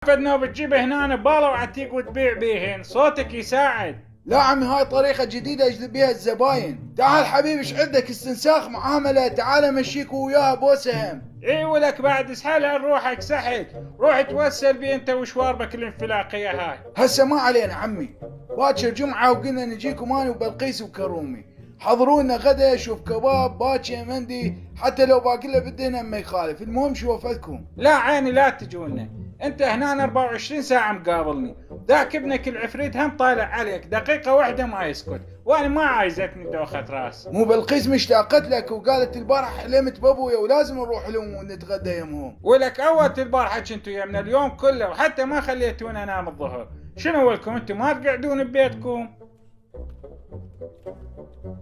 انه بتجيبه هنا ببالة وعتيق وتبيع بيهن، صوتك يساعد. لا عمي، هاي طريقة جديدة اجذب بيها الزباين. تعال حبيبي، ايش عندك استنساخ معاملة؟ تعال مشيك وياها بوسهم. اي ولك بعد اسهلها لروحك سهل، روح توسل بي انت وشواربك الانفلاقية هاي. هسه ما علينا عمي، باكر جمعة وقلنا نجيكم انا وبلقيس وكرومي. حضرونا غدا، شوف كباب، باكر مندي، حتى لو باكله بدنا ما يخالف، المهم شوفتكم. لا عيني لا تجونا، انت هنا 24 ساعة مقابلني، ذاك ابنك العفريت هم طالع عليك دقيقة واحدة ما يسكت، وانا ما عايزتني دوخة راس. مو بلقيس مشتاقت لك وقالت البارح حلمت بابويا ولازم نروح لهم ونتغدى يمهم. ولك اول البارحة كنتوا يمنا اليوم كله وحتى ما خليتونا انام الظهر، شنو لكم انتوا ما تقعدون ببيتكم؟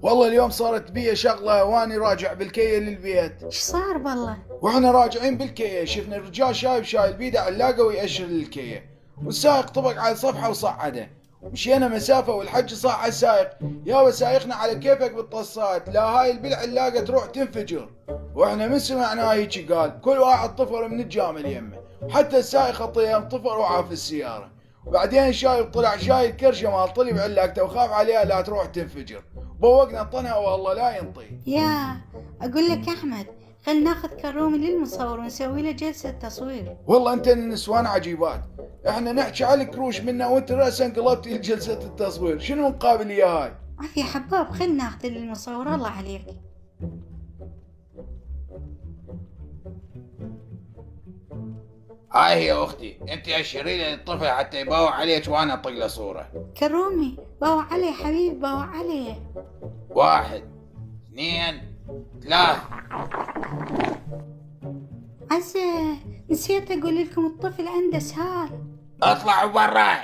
والله اليوم صارت بي شغلة واني راجع بالكية للبيت. ايش صار بالله؟ واحنا راجعين بالكية شفنا الرجال شايل بيده علاقة ويأشر للكية، والسائق طبق على صفحة وصعده. مشينا مسافة والحج صاح على السائق: يا سايقنا على كيفك بالطصات، لا هاي بالعلاقة تروح تنفجر. واحنا من سمعنا هيك قال، كل واحد طفر من الجامل يمه، حتى السائق الطيام طفر وعاف السيارة. وبعدين شايب طلع شايل كرشه مال طلي بعلاقته وخاف عليها لا تروح تنفجر. بوقنا طنها والله لا ينطي. يا اقول لك يا احمد، خل ناخذ كرومي للمصور ونسوي له جلسة تصوير. والله انت النسوان عجيبات، احنا نحكي على الكروش منا وانت راسا انقلبتي لجلسة التصوير، شنو مقابل يا هاي؟ يا حباب خل ناخذ للمصور، الله عليك. هاي هي اختي، انت اشهري لي الطفل حتى يباوع عليك وانا اطق له صورة. كرومي باوع عليه حبيبي، باوع عليه. 1 2 3. عزة، نسيت اقول لكم الطفل عنده اسهال. اطلعوا برا.